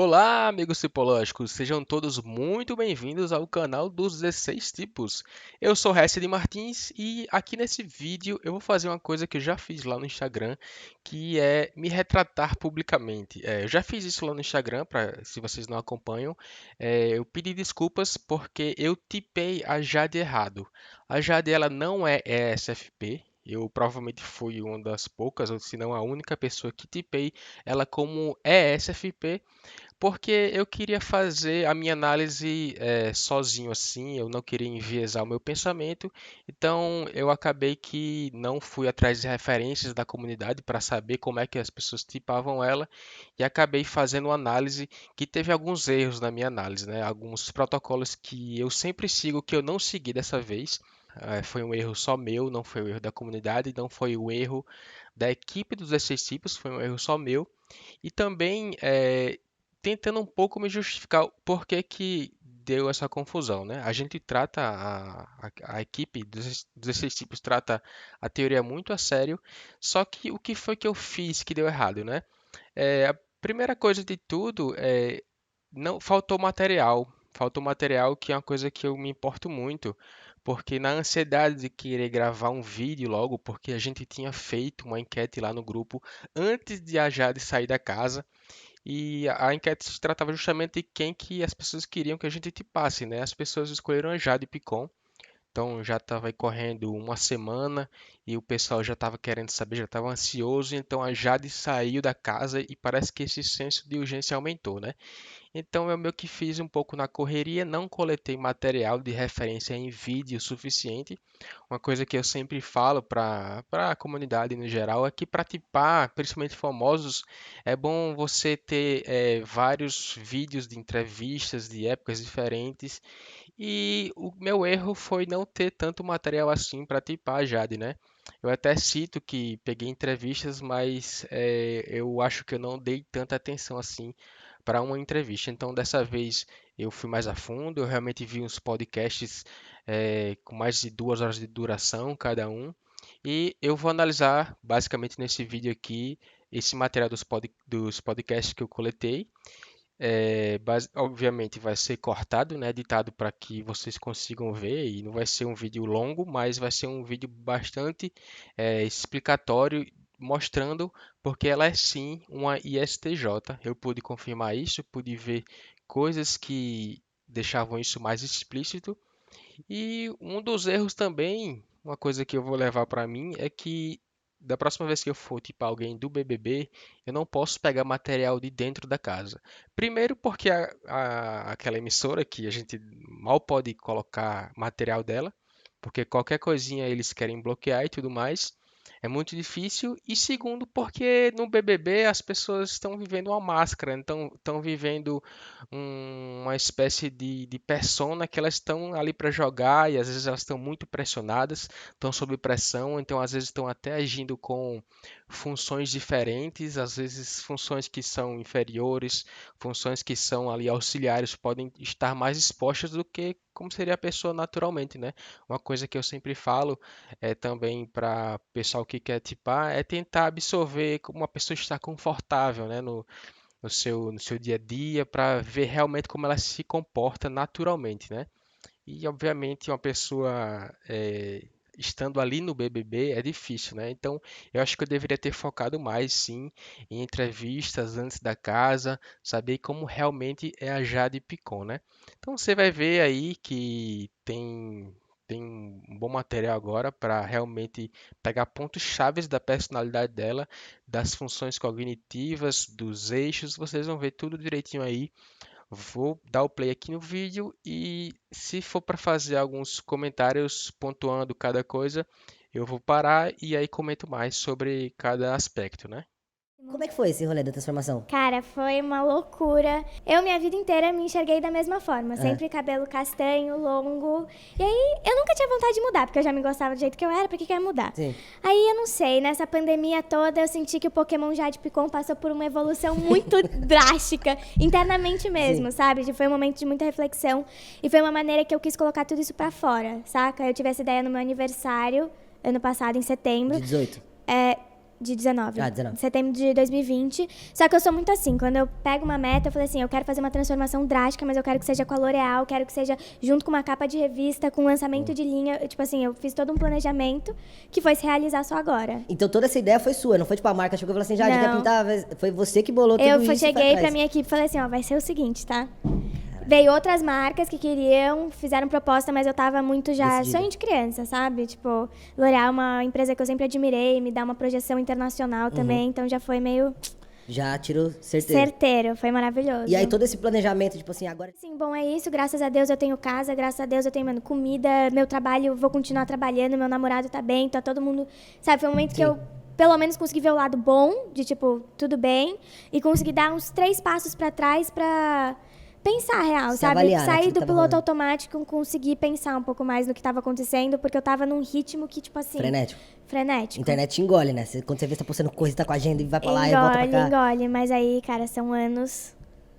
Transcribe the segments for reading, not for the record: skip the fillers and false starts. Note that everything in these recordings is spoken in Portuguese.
Olá, amigos tipológicos, sejam todos muito bem-vindos ao canal dos 16 tipos. Eu sou Hessi de Martins e aqui nesse vídeo eu vou fazer uma coisa que eu já fiz lá no Instagram, que é me retratar publicamente. Eu já fiz isso lá no Instagram, se vocês não acompanham, eu pedi desculpas porque eu tipei a Jade errado. A Jade ela não é ESFP. Eu provavelmente fui uma das poucas, ou se não a única pessoa que tipei ela como ESFP, porque eu queria fazer a minha análise sozinho assim, eu não queria enviesar o meu pensamento, então eu acabei que não fui atrás de referências da comunidade para saber como é que as pessoas tipavam ela e acabei fazendo uma análise que teve alguns erros na minha análise, né? Alguns protocolos que eu sempre sigo que eu não segui dessa vez. Foi um erro só meu, não foi o erro da comunidade, não foi o erro da equipe dos 16 tipos, foi um erro só meu. E também tentando um pouco me justificar o porquê que deu essa confusão, né? A gente trata a equipe dos 16 tipos trata a teoria muito a sério, só que o que foi que eu fiz que deu errado, né? A primeira coisa de tudo não faltou material que é uma coisa que eu me importo muito, porque na ansiedade de querer gravar um vídeo logo, porque a gente tinha feito uma enquete lá no grupo antes de a Jade sair da casa. E a enquete se tratava justamente de quem que as pessoas queriam que a gente tipasse, né? As pessoas escolheram a Jade Picon, então já estava correndo uma semana e o pessoal já estava querendo saber, já estava ansioso, então a Jade saiu da casa e parece que esse senso de urgência aumentou, né? Então eu meio que fiz um pouco na correria, não coletei material de referência em vídeo suficiente. Uma coisa que eu sempre falo para a comunidade no geral é que para tipar, principalmente famosos, é bom você ter vários vídeos de entrevistas de épocas diferentes. E o meu erro foi não ter tanto material assim para tipar a Jade, né? Eu até cito que peguei entrevistas, mas eu acho que eu não dei tanta atenção assim para uma entrevista. Então, dessa vez eu fui mais a fundo, eu realmente vi uns podcasts com mais de 2 horas de duração cada um. E eu vou analisar basicamente nesse vídeo aqui esse material dos podcasts que eu coletei. Obviamente vai ser cortado, né, editado para que vocês consigam ver e não vai ser um vídeo longo, mas vai ser um vídeo bastante explicatório, mostrando porque ela é sim uma ISTJ. Eu pude confirmar isso, pude ver coisas que deixavam isso mais explícito e um dos erros também, uma coisa que eu vou levar para mim é que da próxima vez que eu for tipo alguém do BBB, eu não posso pegar material de dentro da casa. Primeiro porque aquela emissora que a gente mal pode colocar material dela, porque qualquer coisinha eles querem bloquear e tudo mais. É muito difícil. E segundo, porque no BBB as pessoas estão vivendo uma máscara, então estão vivendo uma espécie de persona que elas estão ali para jogar e às vezes elas estão muito pressionadas, estão sob pressão, então às vezes estão até agindo com funções diferentes, às vezes funções que são inferiores, funções que são ali auxiliares podem estar mais expostas do que como seria a pessoa naturalmente, né? Uma coisa que eu sempre falo também para pessoal que quer tipar é tentar absorver como uma pessoa está confortável, né, no seu dia a dia, para ver realmente como ela se comporta naturalmente, né? E obviamente uma pessoa estando ali no BBB é difícil, né? Então eu acho que eu deveria ter focado mais, sim, em entrevistas antes da casa, saber como realmente é a Jade Picon, né? Então você vai ver aí que tem um bom material agora para realmente pegar pontos chaves da personalidade dela, das funções cognitivas, dos eixos, vocês vão ver tudo direitinho aí. Vou dar o play aqui no vídeo e se for para fazer alguns comentários pontuando cada coisa, eu vou parar e aí comento mais sobre cada aspecto, né? Como é que foi esse rolê da transformação? Cara, foi uma loucura. Eu, minha vida inteira, me enxerguei da mesma forma. É. Sempre cabelo castanho, longo. E aí, eu nunca tinha vontade de mudar, porque eu já me gostava do jeito que eu era, pra que ia mudar? Sim. Aí, eu não sei, nessa pandemia toda, eu senti que o Pokémon Jade Picon passou por uma evolução muito drástica, internamente mesmo, Sim. sabe? Foi um momento de muita reflexão. E foi uma maneira que eu quis colocar tudo isso pra fora, saca? Eu tive essa ideia no meu aniversário, ano passado, em setembro. De 18. de 19. Ah, 19. Setembro de 2020. Só que eu sou muito assim, quando eu pego uma meta, eu falei assim, eu quero fazer uma transformação drástica, mas eu quero que seja com a L'Oréal, quero que seja junto com uma capa de revista, com lançamento de linha. Tipo assim, eu fiz todo um planejamento que foi se realizar só agora. Então toda essa ideia foi sua, não foi tipo a marca chegou e falou assim, já quer Não. pintar, foi você que bolou tudo Eu isso. cheguei pra minha equipe e falei assim, ó, vai ser o seguinte, tá? Veio outras marcas que queriam, fizeram proposta, mas eu tava muito já Decidida. sonho de criança, sabe? Tipo, L'Oréal é uma empresa que eu sempre admirei, me dá uma projeção internacional também, então já foi meio Já tirou certeza. certeiro, foi maravilhoso. E aí todo esse planejamento, tipo assim, agora... Sim, bom, é isso. Graças a Deus eu tenho casa, graças a Deus eu tenho, mano, comida, meu trabalho, vou continuar trabalhando, meu namorado tá bem, tá todo mundo... Sabe, foi um momento que eu, pelo menos, consegui ver o lado bom, de tipo, tudo bem, e consegui dar uns 3 passos pra trás pra pensar real, Se sabe? avaliar, né, Sair aquilo que do tava piloto rolando. automático, conseguir pensar um pouco mais no que tava acontecendo, porque eu tava num ritmo que, tipo assim... Frenético. Frenético. Internet te engole, né? Quando você vê, você tá postando coisa, tá com a agenda e vai pra lá e volta pra cá. Engole, mas aí, cara, são anos,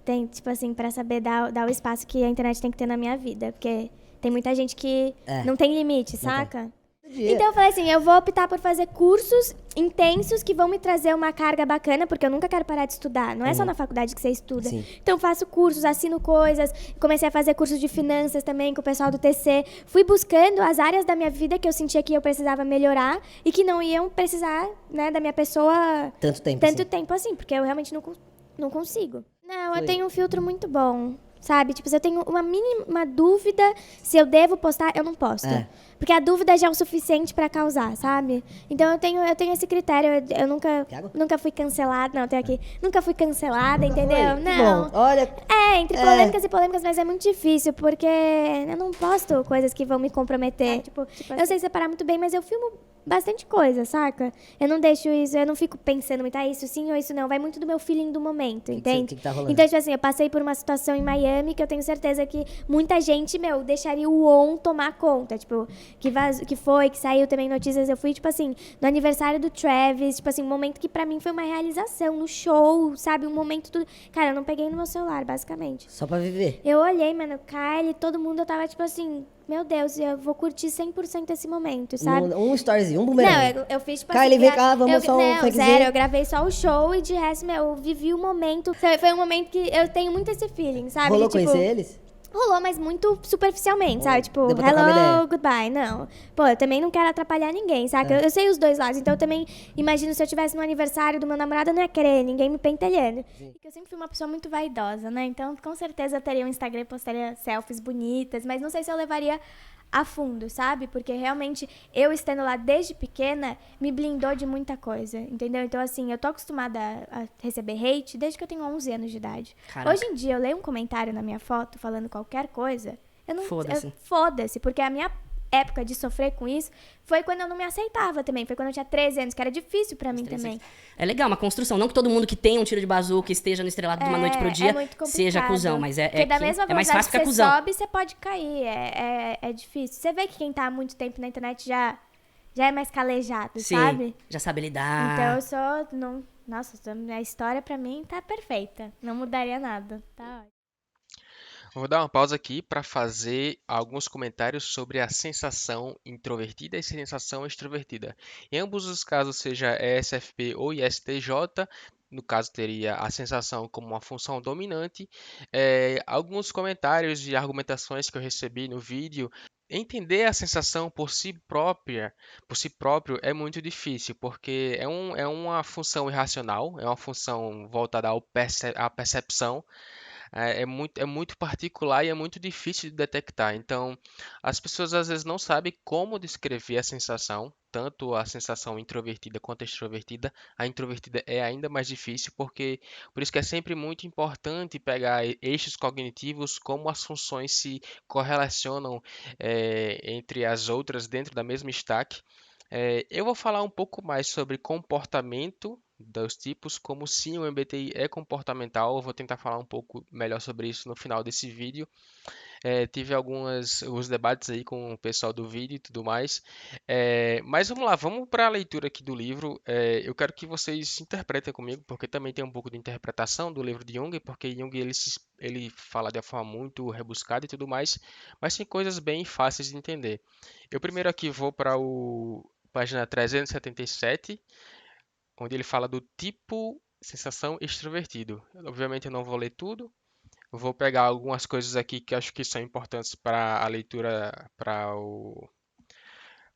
tem, tipo assim, pra saber dar o espaço que a internet tem que ter na minha vida, porque tem muita gente que não tem limite, saca? Então eu falei assim, eu vou optar por fazer cursos intensos que vão me trazer uma carga bacana, porque eu nunca quero parar de estudar. Não é só na faculdade que você estuda. Sim. Então eu faço cursos, assino coisas, comecei a fazer cursos de finanças também com o pessoal do TC. Fui buscando as áreas da minha vida que eu sentia que eu precisava melhorar e que não iam precisar, né, da minha pessoa Tanto tempo tanto assim. tempo assim, porque eu realmente não consigo. Não, Foi. eu tenho um filtro muito bom. Sabe? Tipo, se eu tenho uma mínima dúvida se eu devo postar, eu não posto. É. Porque a dúvida já é o suficiente pra causar, sabe? Então eu tenho esse critério. Eu nunca fui cancelada. Não, tem aqui. Nunca fui cancelada, entendeu? Que Não. bom. Olha, Entre polêmicas e polêmicas, mas é muito difícil, porque eu não posto coisas que vão me comprometer. Tipo, eu sei separar muito bem, mas eu filmo bastante coisa, saca? Eu não deixo isso, eu não fico pensando muito, isso sim ou isso não. Vai muito do meu feeling do momento, entende? que tá rolando? Então, tipo assim, eu passei por uma situação em Miami que eu tenho certeza que muita gente, deixaria o on tomar conta. Tipo, que saiu também notícias. Eu fui, tipo assim, no aniversário do Travis, tipo assim, um momento que pra mim foi uma realização, no show, sabe? Um momento tudo. Cara, eu não peguei no meu celular, basicamente. só pra viver. Eu olhei, mano, Kylie, todo mundo, eu tava tipo assim, meu Deus, eu vou curtir 100% esse momento, sabe? Um storyzinho, um bumerangue. Não, eu fiz tipo Kylie, assim... vem cá, vamos só um Não, fakezinho. zero, eu gravei só o show e de resto, eu vivi o momento. Foi um momento que eu tenho muito esse feeling, sabe? Rolou de, tipo, conhecer eles? Rolou, mas muito superficialmente, sabe? Tipo, deu pra trocar uma hello, ideia. goodbye. Não. Pô, eu também não quero atrapalhar ninguém, saca? Eu sei os dois lados. Então, eu também imagino se eu tivesse no aniversário do meu namorado, eu não ia querer ninguém me pentelhando. Porque eu sempre fui uma pessoa muito vaidosa, né? Então, com certeza, eu teria um Instagram, postaria selfies bonitas. Mas não sei se eu levaria a fundo, sabe? Porque realmente eu estando lá desde pequena me blindou de muita coisa, entendeu? Então assim, eu tô acostumada a receber hate desde que eu tenho 11 anos de idade. Caraca. Hoje em dia eu leio um comentário na minha foto falando qualquer coisa, eu não Foda-se. foda-se, porque a minha época de sofrer com isso foi quando eu não me aceitava também, foi quando eu tinha 13 anos, que era difícil pra mim também. É legal, uma construção. Não que todo mundo que tem um tiro de bazuca esteja no estrelado de uma noite pro dia muito complicado. seja cuzão, mas Porque da mesma é mais velocidade fácil que ficar você cuzão. sobe, você pode cair. É difícil. Você vê que quem tá há muito tempo na internet já é mais calejado, Sim, sabe? já sabe lidar. Então eu sou... Não, nossa, a história pra mim tá perfeita. Não mudaria nada. Tá ótimo. Eu vou dar uma pausa aqui para fazer alguns comentários sobre a sensação introvertida e sensação extrovertida. Em ambos os casos, seja ESFP ou ISTJ, no caso teria a sensação como uma função dominante. Alguns comentários e argumentações que eu recebi no vídeo. Entender a sensação por si próprio é muito difícil, porque é uma função irracional, é uma função voltada à percepção. É muito particular e é muito difícil de detectar. Então, as pessoas às vezes não sabem como descrever a sensação, tanto a sensação introvertida quanto a extrovertida. A introvertida é ainda mais difícil, porque por isso que é sempre muito importante pegar eixos cognitivos, como as funções se correlacionam entre as outras dentro da mesma stack. Eu vou falar um pouco mais sobre comportamento dos tipos, como sim o MBTI é comportamental. Eu vou tentar falar um pouco melhor sobre isso no final desse vídeo. Tive alguns debates aí com o pessoal do vídeo e tudo mais. Mas vamos lá, vamos para a leitura aqui do livro. Eu quero que vocês interpretem comigo, porque também tem um pouco de interpretação do livro de Jung, porque Jung ele fala de uma forma muito rebuscada e tudo mais, mas tem coisas bem fáceis de entender. Eu primeiro aqui vou para o página 377, onde ele fala do tipo sensação extrovertido. Obviamente eu não vou ler tudo, eu vou pegar algumas coisas aqui que acho que são importantes para a leitura, para o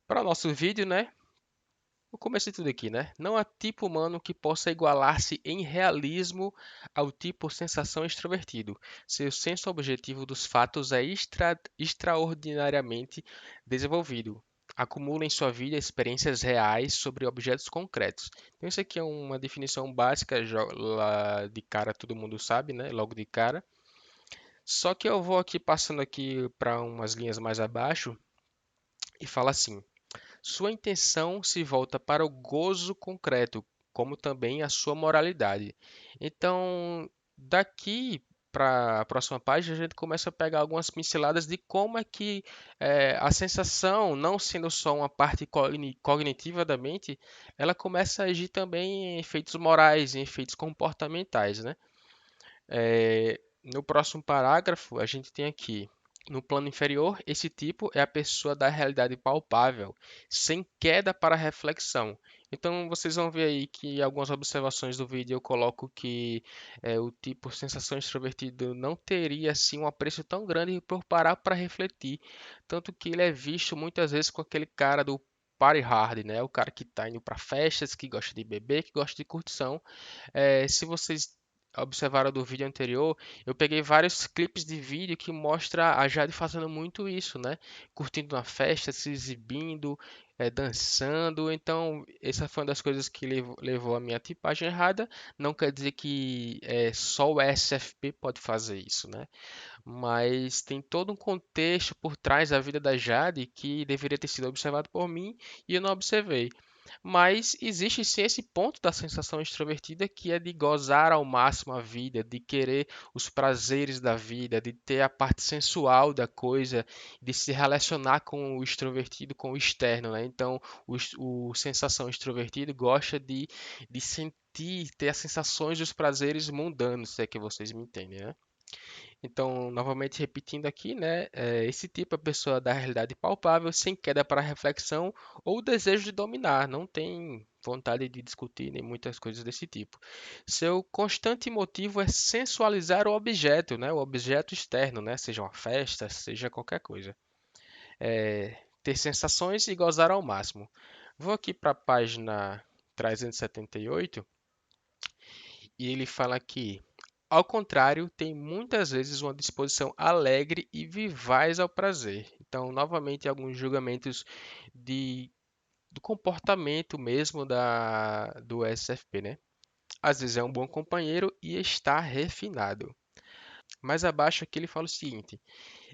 nosso vídeo, né? O começo de tudo aqui, né? Não há tipo humano que possa igualar-se em realismo ao tipo sensação extrovertido. Seu senso objetivo dos fatos é extraordinariamente desenvolvido. Acumula em sua vida experiências reais sobre objetos concretos. Então, isso aqui é uma definição básica, lá de cara todo mundo sabe, né? Logo de cara. Só que eu vou aqui passando aqui para umas linhas mais abaixo e fala assim: sua intenção se volta para o gozo concreto, como também a sua moralidade. Então, daqui para a próxima página, a gente começa a pegar algumas pinceladas de como é que a sensação, não sendo só uma parte cognitiva da mente, ela começa a agir também em efeitos morais, em efeitos comportamentais, né? No próximo parágrafo, a gente tem aqui: no plano inferior, esse tipo é a pessoa da realidade palpável, sem queda para reflexão. Então, vocês vão ver aí que em algumas observações do vídeo eu coloco que o tipo sensação extrovertido não teria assim um apreço tão grande por parar para refletir, tanto que ele é visto muitas vezes com aquele cara do party hard, né? O cara que está indo para festas, que gosta de beber, que gosta de curtição. Se vocês observaram do vídeo anterior, eu peguei vários clipes de vídeo que mostra a Jade fazendo muito isso, né? Curtindo uma festa, se exibindo, dançando. Então, essa foi uma das coisas que levou a minha tipagem errada. Não quer dizer que só o SFP pode fazer isso, né? Mas tem todo um contexto por trás da vida da Jade que deveria ter sido observado por mim e eu não observei. Mas existe sim esse ponto da sensação extrovertida que é de gozar ao máximo a vida, de querer os prazeres da vida, de ter a parte sensual da coisa, de se relacionar com o extrovertido, com o externo, né? Então, o sensação extrovertido gosta de sentir, ter as sensações dos prazeres mundanos, se é que vocês me entendem, né? Então, novamente repetindo aqui, né? Esse tipo é a pessoa da realidade palpável, sem queda para reflexão ou desejo de dominar, não tem vontade de discutir nem muitas coisas desse tipo. Seu constante motivo é sensualizar o objeto, né? O objeto externo, né? Seja uma festa, seja qualquer coisa. Ter sensações e gozar ao máximo. Vou aqui para a página 378 e ele fala aqui: ao contrário, tem muitas vezes uma disposição alegre e vivaz ao prazer. Então, novamente, alguns julgamentos de, do comportamento mesmo do SFP, né? Às vezes é um bom companheiro e está refinado. Mais abaixo aqui ele fala o seguinte: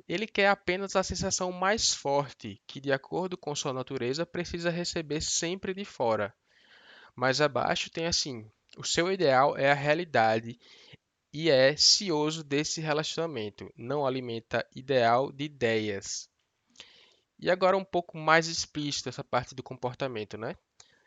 ele quer apenas a sensação mais forte, que de acordo com sua natureza precisa receber sempre de fora. Mais abaixo tem assim: o seu ideal é a realidade e é cioso desse relacionamento, não alimenta ideal de ideias. E agora um pouco mais explícito essa parte do comportamento, né?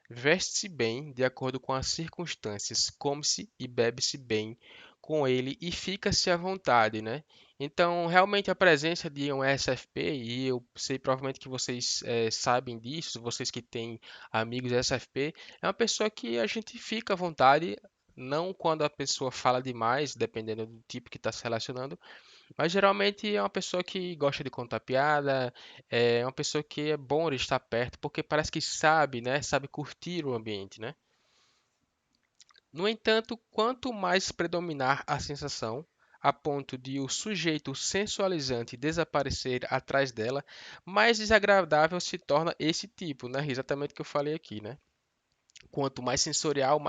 Veste-se bem de acordo com as circunstâncias, come-se e bebe-se bem com ele e fica-se à vontade, né? Então, realmente a presença de um SFP, e eu sei provavelmente que vocês sabem disso, vocês que têm amigos SFP, é uma pessoa que a gente fica à vontade, não quando a pessoa fala demais, dependendo do tipo que está se relacionando, mas geralmente é uma pessoa que gosta de contar piada, é uma pessoa que é bom de estar perto, porque parece que sabe, né? Sabe curtir o ambiente, né? No entanto, quanto mais predominar a sensação, a ponto de o sujeito sensualizante desaparecer atrás dela, mais desagradável se torna esse tipo, né? Exatamente o que eu falei aqui, né? Quanto mais sensorial,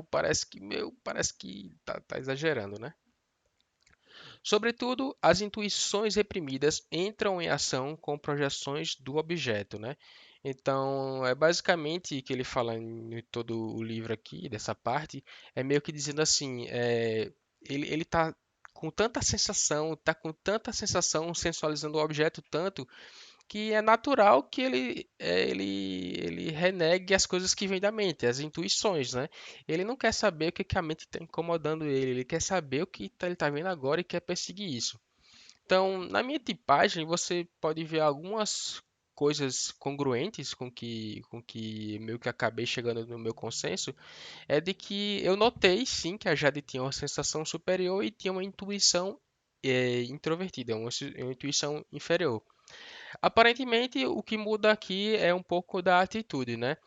parece que tá exagerando, né? Sobretudo, as intuições reprimidas entram em ação com projeções do objeto, né? Então, é basicamente que ele fala em todo o livro aqui, dessa parte, é meio que dizendo assim, ele tá com tanta sensação, tá com tanta sensação, sensualizando o objeto tanto, que é natural que ele renegue as coisas que vêm da mente, as intuições, né? Ele não quer saber o que que a mente está incomodando ele quer saber o que ele está vendo agora e quer perseguir isso. Então, na minha tipagem, você pode ver algumas coisas congruentes com que meio que acabei chegando no meu consenso, é de que eu notei sim que a Jade tinha uma sensação superior e tinha uma intuição introvertida, uma intuição inferior. Aparentemente, o que muda aqui é um pouco da atitude, né?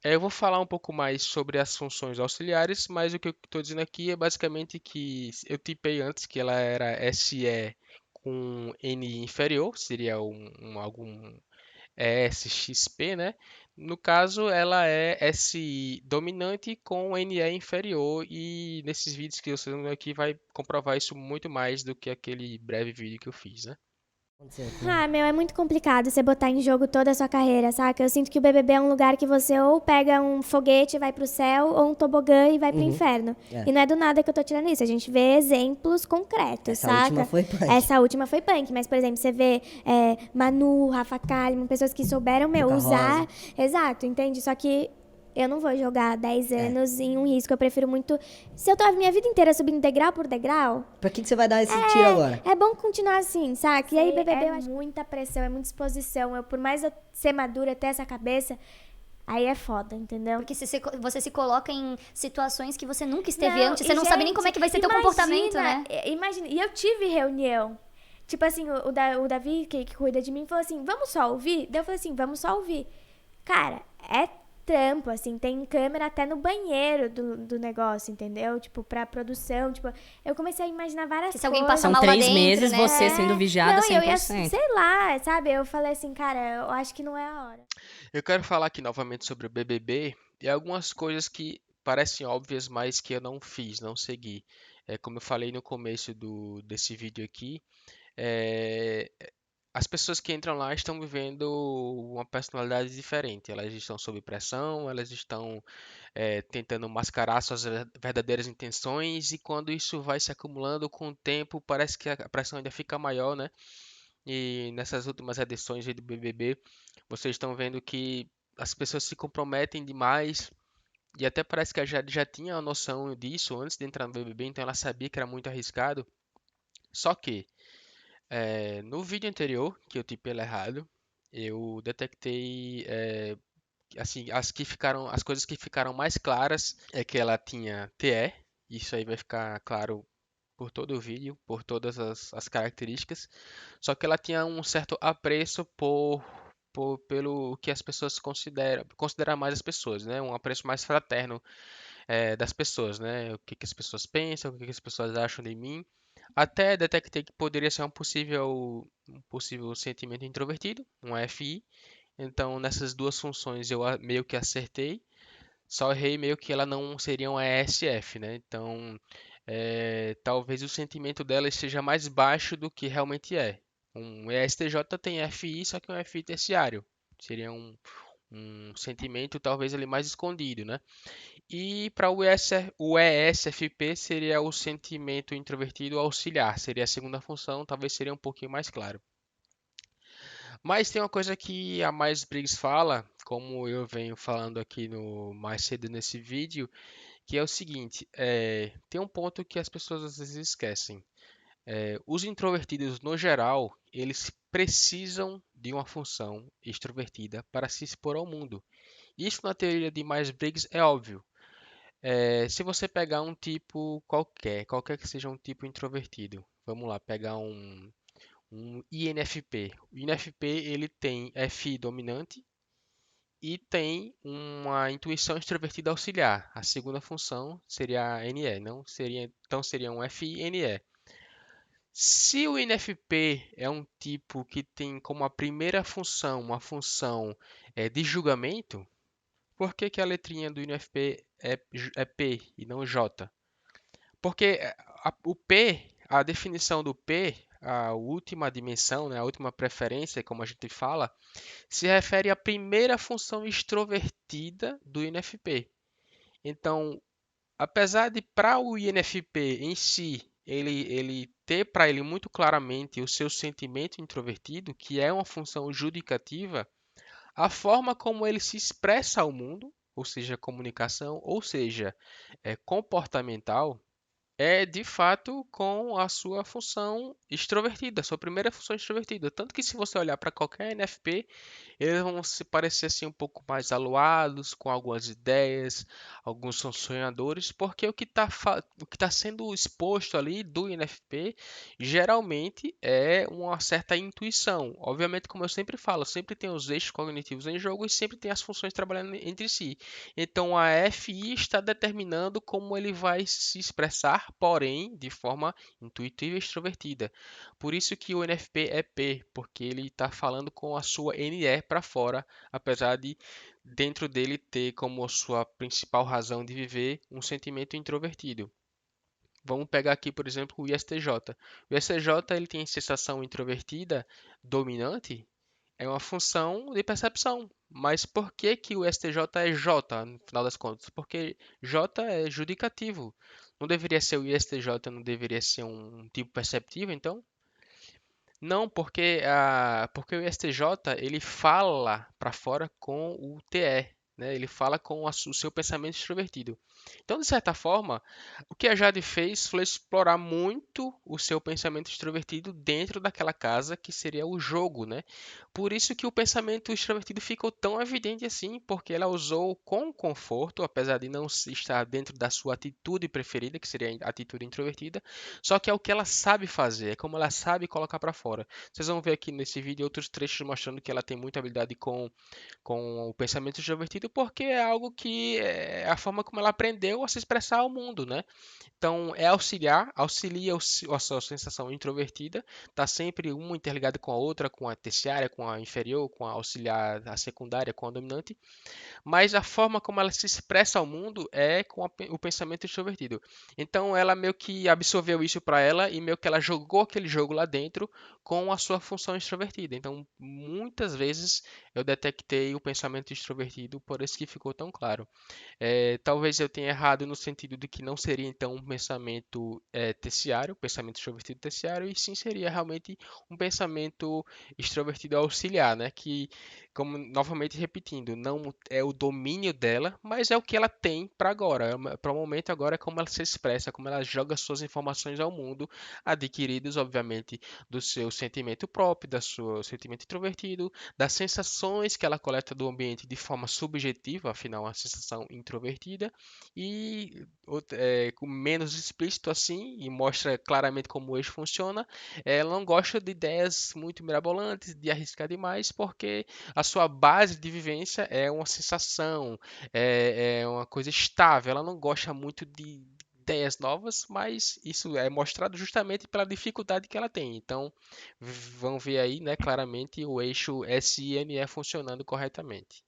Eu vou falar um pouco mais sobre as funções auxiliares, mas o que eu estou dizendo aqui é basicamente que eu tipei antes que ela era SE com N inferior, seria algum ESXP, né? No caso, ela é SI dominante com NE inferior e nesses vídeos que eu estou dando aqui vai comprovar isso muito mais do que aquele breve vídeo que eu fiz, né? Aconteceu com... Ah, meu, é muito complicado você botar em jogo toda a sua carreira, saca? Eu sinto que o BBB é um lugar que você ou pega um foguete e vai pro céu, ou um tobogã e vai pro inferno. É. E não é do nada que eu tô tirando isso. A gente vê exemplos concretos, Essa saca? última foi punk. Essa última foi punk. Mas, por exemplo, você vê Manu, Rafa Kalimann, pessoas que souberam, meu, Boca usar... Rosa. Exato, entende? Só que eu não vou jogar 10 anos em um risco. Eu prefiro muito... Se eu tô a minha vida inteira subindo degrau por degrau, Pra que você vai dar esse tiro agora? é bom continuar assim, saca? E aí, BBB, é eu acho muita pressão, é muita exposição. Por mais eu ser madura, ter essa cabeça, aí é foda, entendeu? Porque você se coloca em situações que você nunca esteve Não, antes, você e, não sabe nem gente, como é que vai ser teu comportamento, né? Imagina, e eu tive reunião. Tipo assim, o Davi, que cuida de mim, falou assim, vamos só ouvir? Daí eu falei assim, vamos só ouvir. Cara, é trampo, assim, tem câmera até no banheiro do negócio, entendeu? Tipo, pra produção, tipo, eu comecei a imaginar várias Que se alguém coisas. passar São mal lá 3 dentro, meses né? você sendo vigiada Não, e eu ia, 100%. sei lá, sabe? Eu falei assim, cara, eu acho que não é a hora. Eu quero falar aqui novamente sobre o BBB e algumas coisas que parecem óbvias, mas que eu não fiz, não segui. Como eu falei no começo desse vídeo aqui, é, as pessoas que entram lá estão vivendo uma personalidade diferente. Elas estão sob pressão, elas estão tentando mascarar suas verdadeiras intenções, e quando isso vai se acumulando com o tempo, parece que a pressão ainda fica maior, né? E nessas últimas edições aí do BBB, vocês estão vendo que as pessoas se comprometem demais. E até parece que a Jade já tinha a noção disso antes de entrar no BBB, então ela sabia que era muito arriscado. Só que no vídeo anterior, que eu tipei ele errado, eu detectei assim, as coisas que ficaram mais claras é que ela tinha TE, isso aí vai ficar claro por todo o vídeo, por todas as características, só que ela tinha um certo apreço pelo que as pessoas consideram mais as pessoas, né? Um apreço mais fraterno das pessoas, né? O que que as pessoas pensam, o que que as pessoas acham de mim. Até detectei que poderia ser um possível sentimento introvertido, um FI. Então, nessas duas funções eu meio que acertei, só errei meio que ela não seria um ESF, né? Então, talvez o sentimento dela esteja mais baixo do que realmente é. Um ESTJ tem FI, só que é um FI terciário. Seria um sentimento talvez ali mais escondido, né? E para o ESFP seria o sentimento introvertido auxiliar, seria a segunda função, talvez seria um pouquinho mais claro. Mas tem uma coisa que a Myers-Briggs fala, como eu venho falando aqui no mais cedo nesse vídeo, que é o seguinte: tem um ponto que as pessoas às vezes esquecem. Os introvertidos, no geral, eles precisam de uma função extrovertida para se expor ao mundo. Isso na teoria de Myers-Briggs é óbvio. Se você pegar um tipo qualquer que seja um tipo introvertido, vamos lá, pegar um INFP. O INFP ele tem FI dominante e tem uma intuição extrovertida auxiliar. A segunda função seria a NE, não seria, então seria um FI NE. Se o INFP é um tipo que tem como a primeira função uma função de julgamento, por que que a letrinha do INFP é P e não J? Porque o P, a definição do P, a última dimensão, né, a última preferência, como a gente fala, se refere à primeira função extrovertida do INFP. Então, apesar de para o INFP em si, ele ter para ele muito claramente o seu sentimento introvertido, que é uma função judicativa, a forma como ele se expressa ao mundo, ou seja, comunicação, ou seja, comportamental, é de fato com a sua função extrovertida, sua primeira função extrovertida. Tanto que se você olhar para qualquer NFP, eles vão se parecer assim um pouco mais aluados, com algumas ideias, alguns são sonhadores, porque o que tá sendo exposto ali do INFP geralmente é uma certa intuição. Obviamente, como eu sempre falo, sempre tem os eixos cognitivos em jogo e sempre tem as funções trabalhando entre si. Então a FI está determinando como ele vai se expressar, porém de forma intuitiva e extrovertida. Por isso que o NFP é P, porque ele está falando com a sua NE para fora, apesar de dentro dele ter como sua principal razão de viver um sentimento introvertido. Vamos pegar aqui, por exemplo, o ISTJ. O ISTJ ele tem sensação introvertida dominante, é uma função de percepção. Mas por que que o STJ é J, no final das contas? Porque J é judicativo. Não deveria ser o ISTJ, não deveria ser um tipo perceptivo, então? Não, porque o STJ ele fala para fora com o TE, né? Ele fala com o seu pensamento extrovertido. Então, de certa forma, o que a Jade fez foi explorar muito o seu pensamento extrovertido dentro daquela casa que seria o jogo, né? Por isso que o pensamento extrovertido ficou tão evidente assim, porque ela usou com conforto, apesar de não estar dentro da sua atitude preferida, que seria a atitude introvertida, só que é o que ela sabe fazer, é como ela sabe colocar para fora. Vocês vão ver aqui nesse vídeo outros trechos mostrando que ela tem muita habilidade com o pensamento extrovertido, porque é algo que é a forma como ela aprendeu a se expressar ao mundo, né? Então, é auxilia a sua sensação introvertida, está sempre uma interligada com a outra, com a terciária, com a inferior, com a auxiliar, a secundária, com a dominante, mas a forma como ela se expressa ao mundo é com o pensamento extrovertido. Então ela meio que absorveu isso para ela e meio que ela jogou aquele jogo lá dentro com a sua função extrovertida. Então muitas vezes eu detectei o pensamento extrovertido, por isso que ficou tão claro. Talvez eu tenha errado no sentido de que não seria então um pensamento terciário, pensamento extrovertido terciário, e sim seria realmente um pensamento extrovertido auxiliar, né? Que, como novamente repetindo, não é o domínio dela, mas é o que ela tem para agora. Para o momento agora é como ela se expressa, como ela joga suas informações ao mundo, adquiridas, obviamente, do seu sentimento próprio, do seu sentimento introvertido, das sensações que ela coleta do ambiente de forma subjetiva, afinal, uma sensação introvertida, e com menos explícito assim, e mostra claramente como o eixo funciona. Ela não gosta de ideias muito mirabolantes, de arriscar demais, porque a sua base de vivência é uma sensação, é uma coisa estável. Ela não gosta muito de ideias novas, mas isso é mostrado justamente pela dificuldade que ela tem. Então, vão ver aí, né, claramente o eixo SINE funcionando corretamente.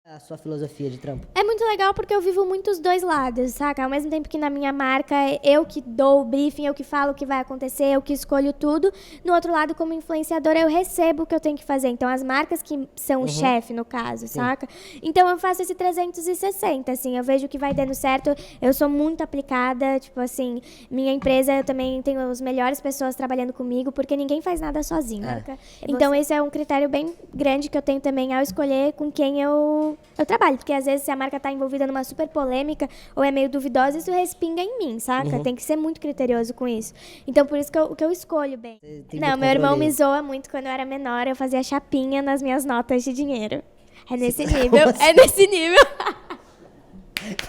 A sua filosofia de trampo. É muito legal porque eu vivo muito os dois lados, saca? Ao mesmo tempo que na minha marca eu que dou o briefing, eu que falo o que vai acontecer, eu que escolho tudo. No outro lado, como influenciadora, eu recebo o que eu tenho que fazer. Então, as marcas que são o chefe, no caso, saca? Então, eu faço esse 360, assim. Eu vejo que vai dando certo. Eu sou muito aplicada, tipo assim, minha empresa, eu também tenho as melhores pessoas trabalhando comigo, porque ninguém faz nada sozinho, saca? Então, esse é um critério bem grande que eu tenho também ao escolher com quem eu trabalho, porque às vezes se a marca tá envolvida numa super polêmica ou é meio duvidosa, isso respinga em mim, saca? Tem que ser muito criterioso com isso. Então, por isso que eu escolho bem. Tem Não, muito meu irmão controle. me zoa muito quando eu era menor, eu fazia chapinha nas minhas notas de dinheiro. É nesse nível, é nesse nível.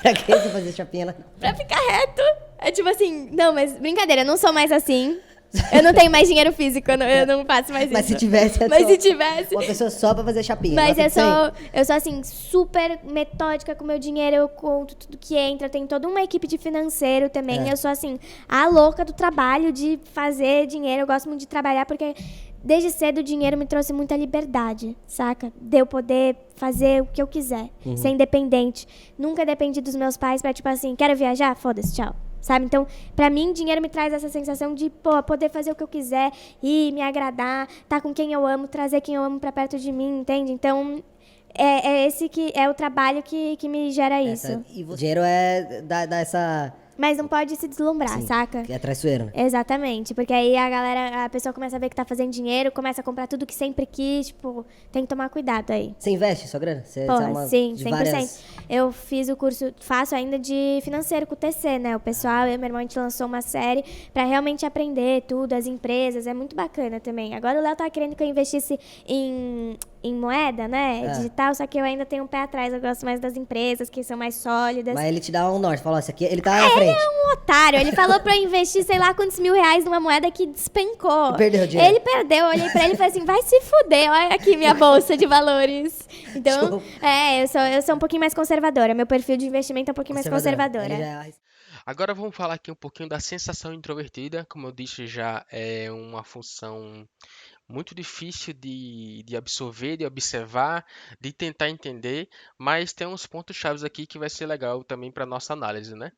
Pra que você fazer chapinha lá? Pra ficar reto. É tipo assim, não, mas brincadeira, eu não sou mais assim. Eu não tenho mais dinheiro físico, eu não faço mais Mas isso. se tivesse, Mas se tivesse. uma pessoa só pra fazer chapinha. Mas Nossa, eu sou assim, super metódica com o meu dinheiro, eu conto tudo que entra, tem toda uma equipe de financeiro também. Eu sou assim, a louca do trabalho, de fazer dinheiro, eu gosto muito de trabalhar porque desde cedo o dinheiro me trouxe muita liberdade, saca? De eu poder fazer o que eu quiser, ser independente. Nunca dependi dos meus pais pra tipo assim, quero viajar? Foda-se, tchau. Sabe? Então, pra mim, dinheiro me traz essa sensação de, poder fazer o que eu quiser, ir, me agradar, estar com quem eu amo, trazer quem eu amo pra perto de mim, entende? Então, é esse que é o trabalho que me gera isso. E o dinheiro dá essa Mas não pode se deslumbrar, Sim, saca? que é traiçoeiro, né? Exatamente, porque aí a pessoa começa a ver que tá fazendo dinheiro, começa a comprar tudo que sempre quis, tipo, tem que tomar cuidado aí. Você investe sua grana? Você Pô, é uma sim, de 100%. várias... Eu fiz o curso, faço ainda de financeiro com o TC, né? O pessoal, eu e meu irmão, a gente lançou uma série pra realmente aprender tudo, as empresas, é muito bacana também. Agora o Léo tava querendo que eu investisse em moeda, né? Digital, só que eu ainda tenho um pé atrás, eu gosto mais das empresas que são mais sólidas. Mas ele te dá um norte, falou, ó, esse aqui, ele tá na frente. Um otário, ele falou pra eu investir sei lá quantos R$ 1.000 numa moeda que despencou. E perdeu o dinheiro. Ele perdeu, eu olhei pra ele e falei assim, vai se fuder, olha aqui minha bolsa de valores. Então, Show. eu sou um pouquinho mais conservadora, meu perfil de investimento é um pouquinho mais conservadora. Ele já é- Agora vamos falar aqui um pouquinho da sensação introvertida. Como eu disse já, é uma função muito difícil de absorver, de observar, de tentar entender, mas tem uns pontos chaves aqui que vai ser legal também para nossa análise, né?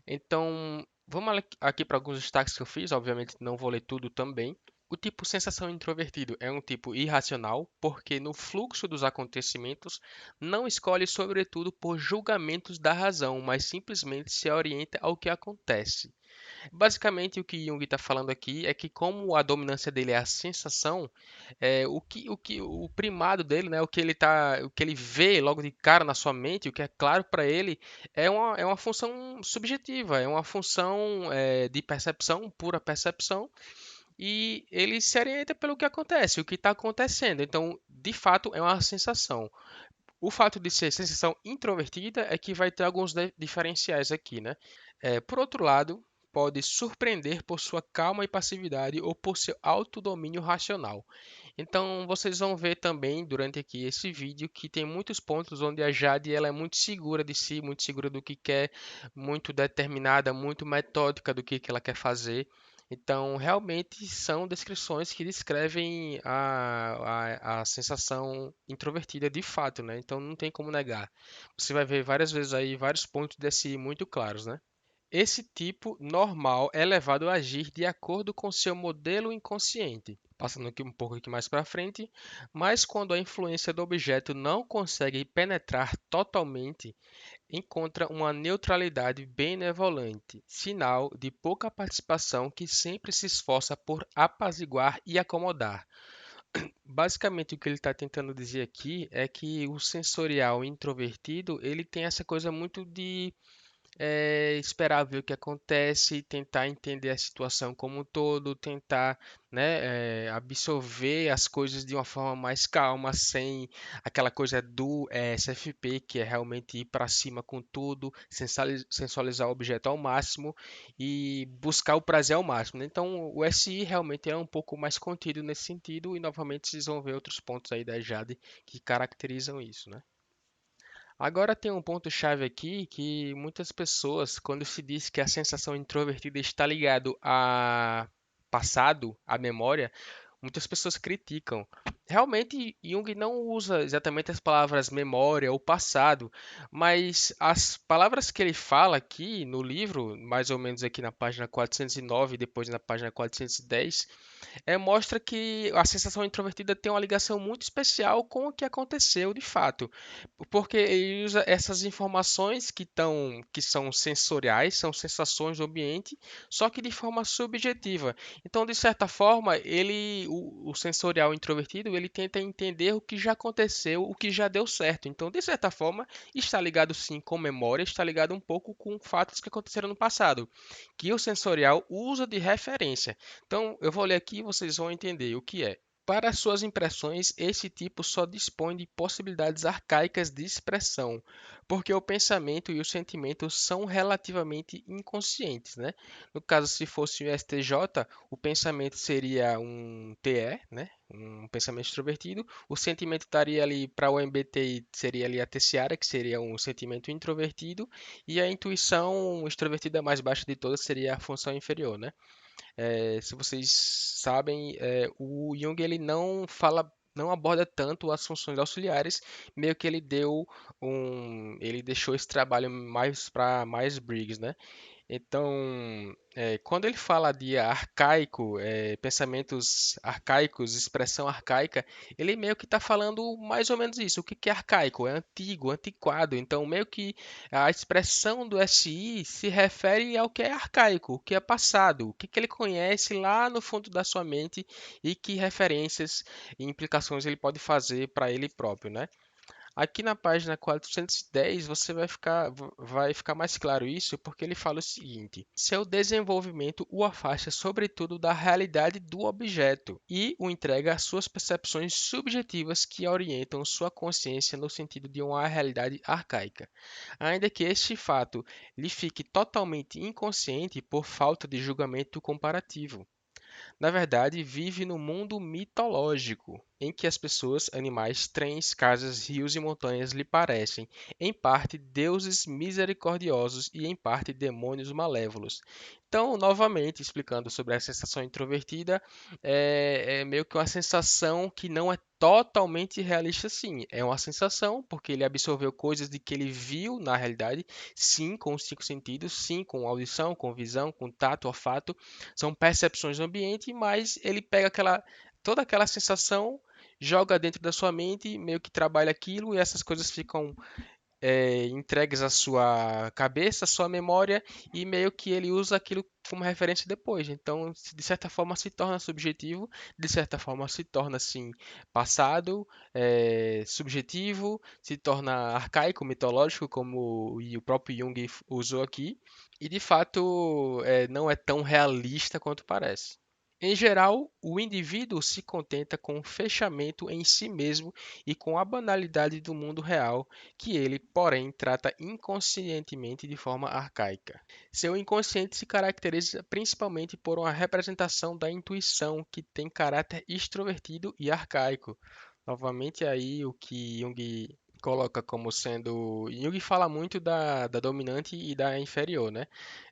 Então, vamos aqui para alguns destaques que eu fiz, obviamente não vou ler tudo também. O tipo sensação introvertido é um tipo irracional, porque no fluxo dos acontecimentos não escolhe sobretudo por julgamentos da razão, mas simplesmente se orienta ao que acontece. Basicamente, o que Jung está falando aqui é que, como a dominância dele é a sensação, o primado dele, né, o que ele vê logo de cara na sua mente, o que é claro para ele, é uma função subjetiva, é uma função de percepção, pura percepção, e ele se orienta pelo que acontece, o que está acontecendo. Então, de fato, é uma sensação. O fato de ser sensação introvertida é que vai ter alguns diferenciais aqui, né? Por outro lado, pode surpreender por sua calma e passividade ou por seu autodomínio racional. Então, vocês vão ver também durante aqui esse vídeo que tem muitos pontos onde a Jade ela é muito segura de si, muito segura do que quer, muito determinada, muito metódica do que ela quer fazer. Então, realmente são descrições que descrevem a sensação introvertida de fato, né? Então, não tem como negar. Você vai ver várias vezes aí vários pontos desse muito claros, né? Esse tipo normal é levado a agir de acordo com seu modelo inconsciente. Passando aqui um pouco aqui mais para frente, mas quando a influência do objeto não consegue penetrar totalmente, encontra uma neutralidade benevolente, sinal de pouca participação que sempre se esforça por apaziguar e acomodar. Basicamente, o que ele está tentando dizer aqui é que o sensorial introvertido ele tem essa coisa muito de esperar ver o que acontece, tentar entender a situação como um todo, tentar, né, absorver as coisas de uma forma mais calma, sem aquela coisa do SFP, que é realmente ir para cima com tudo, sensualizar o objeto ao máximo e buscar o prazer ao máximo, né? Então, o SI realmente é um pouco mais contido nesse sentido e, novamente, vocês vão ver outros pontos aí da Jade que caracterizam isso, né? Agora tem um ponto-chave aqui que muitas pessoas, quando se diz que a sensação introvertida está ligado a passado, à memória, muitas pessoas criticam. Realmente, Jung não usa exatamente as palavras memória ou passado, mas as palavras que ele fala aqui no livro, mais ou menos aqui na página 409, depois na página 410, mostra que a sensação introvertida tem uma ligação muito especial com o que aconteceu de fato, porque ele usa essas informações que são sensoriais, são sensações do ambiente, só que de forma subjetiva. Então, de certa forma, o sensorial introvertido, ele tenta entender o que já aconteceu, o que já deu certo. Então, de certa forma, está ligado sim com memória, está ligado um pouco com fatos que aconteceram no passado, que o sensorial usa de referência. Então, eu vou ler aqui e vocês vão entender o que é. Para suas impressões, esse tipo só dispõe de possibilidades arcaicas de expressão, porque o pensamento e o sentimento são relativamente inconscientes, né? No caso, se fosse o STJ, o pensamento seria um TE, né? Um pensamento extrovertido. O sentimento estaria ali para o MBTI, seria ali a terciária, que seria um sentimento introvertido, e a intuição extrovertida mais baixa de todas seria a função inferior, né? Se vocês sabem, o Jung ele não aborda tanto as funções auxiliares, meio que ele deixou esse trabalho mais para mais Briggs, né? Então, quando ele fala de arcaico, pensamentos arcaicos, expressão arcaica, ele meio que está falando mais ou menos isso. O que que é arcaico? É antigo, antiquado. Então, meio que a expressão do SI se refere ao que é arcaico, o que é passado, o que que ele conhece lá no fundo da sua mente e que referências e implicações ele pode fazer para ele próprio, né? Aqui na página 410 você vai ficar mais claro isso porque ele fala o seguinte: seu desenvolvimento o afasta sobretudo da realidade do objeto e o entrega às suas percepções subjetivas que orientam sua consciência no sentido de uma realidade arcaica. Ainda que este fato lhe fique totalmente inconsciente por falta de julgamento comparativo. Na verdade, vive no mundo mitológico, em que as pessoas, animais, trens, casas, rios e montanhas lhe parecem, em parte, deuses misericordiosos e em parte, demônios malévolos. Então, novamente, explicando sobre a sensação introvertida, é meio que uma sensação que não é totalmente realista, sim. É uma sensação, porque ele absorveu coisas de que ele viu na realidade, sim, com os cinco sentidos, sim, com audição, com visão, com tato, olfato, são percepções do ambiente, mas ele pega toda aquela sensação, joga dentro da sua mente, meio que trabalha aquilo e essas coisas ficam entregues à sua cabeça, à sua memória e meio que ele usa aquilo como referência depois. Então, de certa forma, se torna subjetivo, de certa forma, se torna assim passado, subjetivo, se torna arcaico, mitológico, como o próprio Jung usou aqui, e de fato não é tão realista quanto parece. Em geral, o indivíduo se contenta com o fechamento em si mesmo e com a banalidade do mundo real, que ele, porém, trata inconscientemente de forma arcaica. Seu inconsciente se caracteriza principalmente por uma representação da intuição que tem caráter extrovertido e arcaico. Novamente aí o que Jung coloca como sendo... Jung fala muito da dominante e da inferior, né?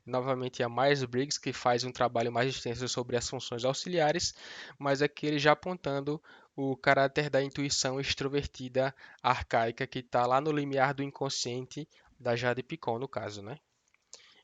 Novamente a Myers-Briggs que faz um trabalho mais extenso sobre as funções auxiliares, mas aqui ele já apontando o caráter da intuição extrovertida arcaica que está lá no limiar do inconsciente da Jade Picon, no caso, né?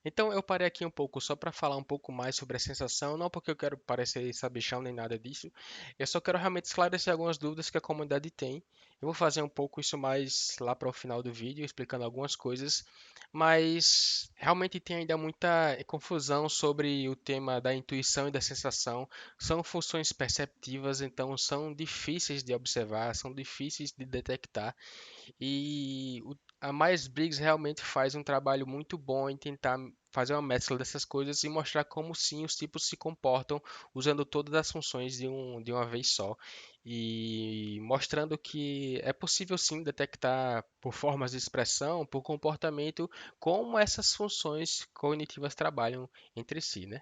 Então eu parei aqui um pouco só para falar um pouco mais sobre a sensação, não porque eu quero parecer sabichão nem nada disso, eu só quero realmente esclarecer algumas dúvidas que a comunidade tem. Eu vou fazer um pouco isso mais lá para o final do vídeo, explicando algumas coisas, mas realmente tem ainda muita confusão sobre o tema da intuição e da sensação. São funções perceptivas, então são difíceis de observar, são difíceis de detectar. E a Myers-Briggs realmente faz um trabalho muito bom em tentar fazer uma mescla dessas coisas e mostrar como sim os tipos se comportam usando todas as funções de uma vez só. E mostrando que é possível sim detectar por formas de expressão, por comportamento, como essas funções cognitivas trabalham entre si, né?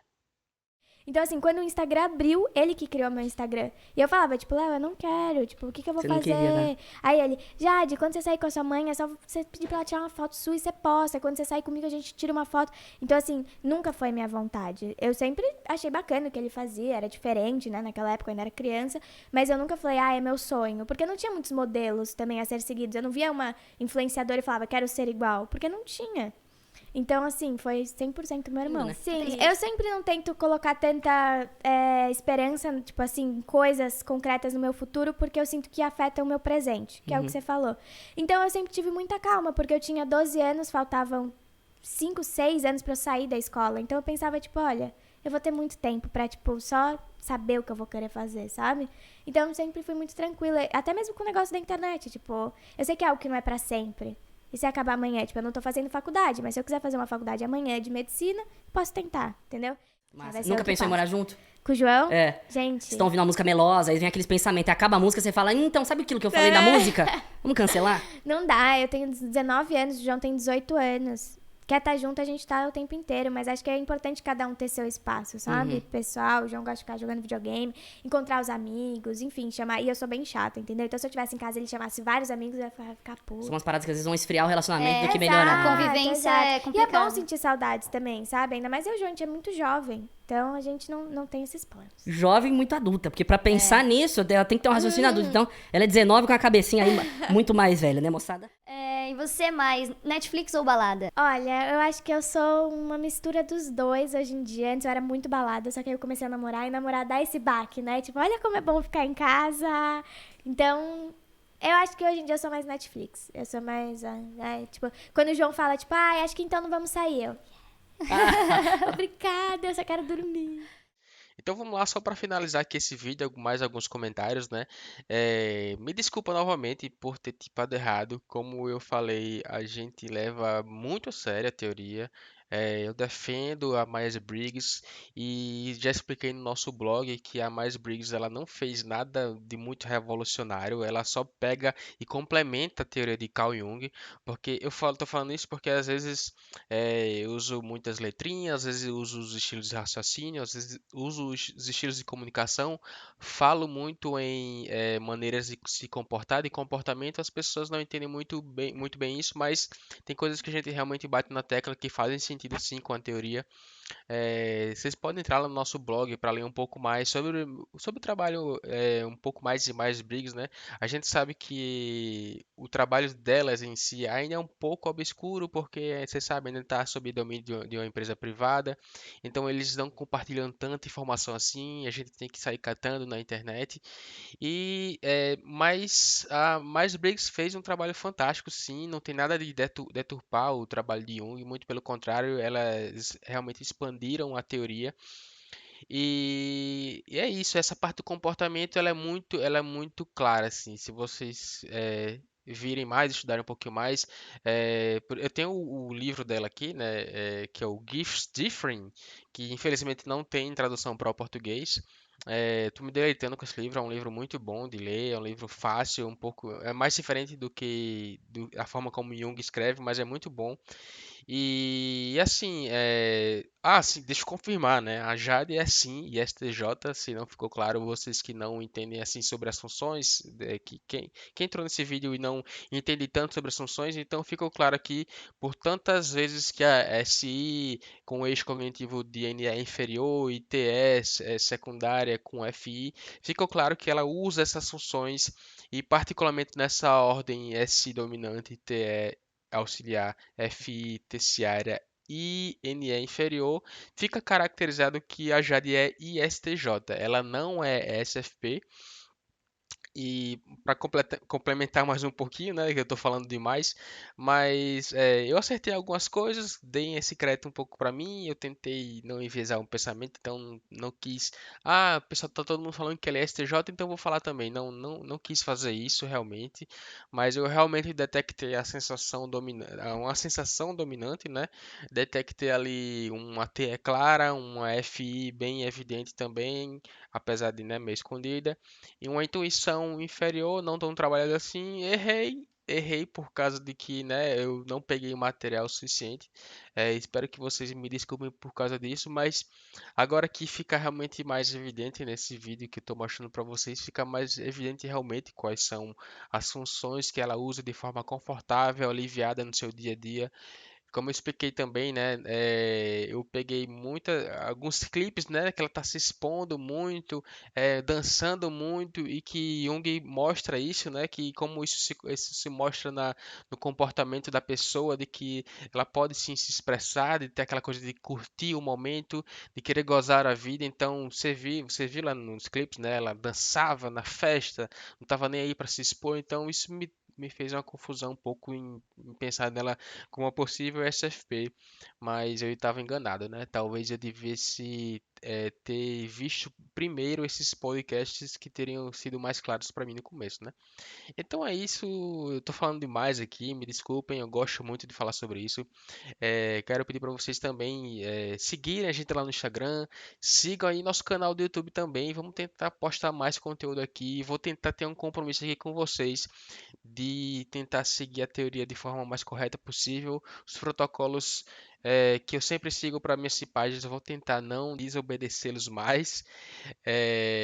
Então, assim, quando o Instagram abriu, ele que criou meu Instagram. E eu falava, tipo, Léo, eu não quero, tipo, o que que eu vou Você fazer? não queria, né? Aí ele, Jade, quando você sair com a sua mãe, é só você pedir pra ela tirar uma foto sua e você posta. Quando você sair comigo, a gente tira uma foto. Então, assim, nunca foi minha vontade. Eu sempre achei bacana o que ele fazia, era diferente, né? Naquela época eu ainda era criança. Mas eu nunca falei, é meu sonho. Porque não tinha muitos modelos também a ser seguidos. Eu não via uma influenciadora e falava, quero ser igual. Porque não tinha. Então, assim, foi 100% meu irmão. Né? Sim, eu sempre não tento colocar tanta esperança, tipo assim, em coisas concretas no meu futuro, porque eu sinto que afeta o meu presente, que é o que você falou. Então, eu sempre tive muita calma, porque eu tinha 12 anos, faltavam 5, 6 anos pra eu sair da escola. Então, eu pensava, tipo, olha, eu vou ter muito tempo pra, tipo, só saber o que eu vou querer fazer, sabe? Então, eu sempre fui muito tranquila, até mesmo com o negócio da internet, tipo, eu sei que é algo que não é pra sempre. E se acabar amanhã, tipo, eu não tô fazendo faculdade, mas se eu quiser fazer uma faculdade amanhã de medicina, posso tentar, entendeu? Mas Vai ser nunca o que pensou em passa. morar junto? Com o João? É. Gente. Vocês estão ouvindo uma música melosa, aí vem aqueles pensamentos, aí acaba a música, você fala, então, sabe aquilo que eu falei da música? Vamos cancelar? Não dá, eu tenho 19 anos, o João tem 18 anos. Quer estar junto, a gente tá o tempo inteiro, mas acho que é importante cada um ter seu espaço, sabe? Pessoal, o João gosta de ficar jogando videogame, encontrar os amigos, enfim, chamar. E eu sou bem chata, entendeu? Então se eu estivesse em casa e ele chamasse vários amigos, eu ia ficar puta. São umas paradas que às vezes vão esfriar o relacionamento do que Exato, melhorar. A convivência é E é complicado. bom sentir saudades também, sabe? Ainda mais eu e o João, a gente é muito jovem. Então a gente não tem esses planos. Jovem muito adulta, porque pra pensar nisso, ela tem que ter um raciocínio adulto. Então, ela é 19 com a cabecinha aí muito mais velha, né, moçada? E você mais, Netflix ou balada? Olha, eu acho que eu sou uma mistura dos dois hoje em dia. Antes eu era muito balada, só que aí eu comecei a namorar e namorar dá esse baque, né? Tipo, olha como é bom ficar em casa. Então, eu acho que hoje em dia eu sou mais Netflix. Eu sou mais, tipo, quando o João fala, tipo, acho que então não vamos sair. Eu, obrigada, eu só quero dormir. Então vamos lá, só para finalizar aqui esse vídeo, mais alguns comentários, né? Me desculpa novamente por ter tipado errado. Como eu falei, a gente leva muito a sério a teoria. Eu defendo a Myers-Briggs e já expliquei no nosso blog que a Myers-Briggs ela não fez nada de muito revolucionário, ela só pega e complementa a teoria de Carl Jung, porque tô falando isso porque às vezes eu uso muitas letrinhas, às vezes eu uso os estilos de raciocínio, às vezes uso os estilos de comunicação, falo muito em maneiras de se comportar, de comportamento, as pessoas não entendem muito bem isso, mas tem coisas que a gente realmente bate na tecla que fazem sentido sim com a teoria. Vocês podem entrar lá no nosso blog para ler um pouco mais sobre o trabalho, um pouco mais de mais Briggs, né? A gente sabe que o trabalho delas em si ainda é um pouco obscuro, porque vocês sabem, ainda está sob domínio de uma empresa privada, então eles não compartilham tanta informação assim, a gente tem que sair catando na internet. Mas a Myers-Briggs fez um trabalho fantástico, sim, não tem nada de deturpar o trabalho de Jung, muito pelo contrário, elas realmente expandiram a teoria. E é isso, essa parte do comportamento ela é muito clara, assim, se vocês virem mais, estudarem um pouquinho mais. Eu tenho o livro dela aqui, né, que é o Gifts Different, que infelizmente não tem tradução para o português. Tô me deleitando com esse livro, é um livro muito bom de ler, é um livro fácil, um pouco, é mais diferente do que a forma como Jung escreve, mas é muito bom. E assim, sim, deixa eu confirmar, né? A Jade é sim ISTJ, se não ficou claro, vocês que não entendem assim sobre as funções, que quem entrou nesse vídeo e não entende tanto sobre as funções, então ficou claro aqui por tantas vezes que a SI com eixo cognitivo de NE é inferior e TS é secundária com FI, ficou claro que ela usa essas funções e particularmente nessa ordem SI dominante, TE auxiliar, FI terciária e NE inferior, fica caracterizado que a Jade é ISTJ. Ela não é SFP, e para complementar mais um pouquinho, né, que eu estou falando demais, mas eu acertei algumas coisas, dei esse crédito um pouco para mim, eu tentei não enviesar um pensamento, então não quis, pessoal, tá todo mundo falando que ele é STJ, então eu vou falar também, não quis fazer isso realmente, mas eu realmente detectei a sensação dominante, uma sensação dominante, né, detectei ali uma TE clara, uma FI bem evidente também, apesar de, né, meio escondida, e uma intuição inferior, não tão trabalhada assim, errei por causa de que, né, eu não peguei material suficiente. Espero que vocês me desculpem por causa disso, mas agora que fica realmente mais evidente nesse vídeo que eu estou mostrando para vocês, fica mais evidente realmente quais são as funções que ela usa de forma confortável, aliviada no seu dia a dia. Como eu expliquei também, né, eu peguei alguns clipes, né, que ela está se expondo muito, dançando muito e que Jung mostra isso, né, que como isso se mostra no comportamento da pessoa, de que ela pode sim se expressar, de ter aquela coisa de curtir o momento, de querer gozar a vida. Então você viu lá nos clipes, né, ela dançava na festa, não estava nem aí para se expor. Então isso me fez uma confusão um pouco em pensar nela como uma possível SFP, mas eu estava enganado, né? Talvez eu devesse ter visto primeiro esses podcasts que teriam sido mais claros para mim no começo, né? Então é isso, eu tô falando demais aqui, me desculpem, eu gosto muito de falar sobre isso. Quero pedir para vocês também seguirem a gente lá no Instagram, sigam aí nosso canal do YouTube também, vamos tentar postar mais conteúdo aqui, vou tentar ter um compromisso aqui com vocês de tentar seguir a teoria de forma mais correta possível. Os protocolos que eu sempre sigo para minhas páginas, eu vou tentar não desobedecê-los mais.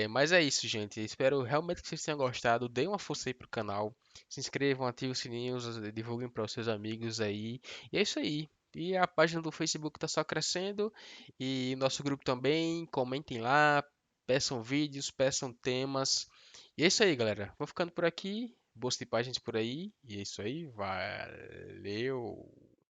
Mas é isso, gente. Espero realmente que vocês tenham gostado. Deem uma força aí pro canal. Se inscrevam, ativem os sininhos, divulguem para os seus amigos aí. E é isso aí. E a página do Facebook está só crescendo. E nosso grupo também. Comentem lá. Peçam vídeos, peçam temas. E é isso aí, galera. Vou ficando por aqui. bolsa de páginas por aí. E é isso aí. Valeu!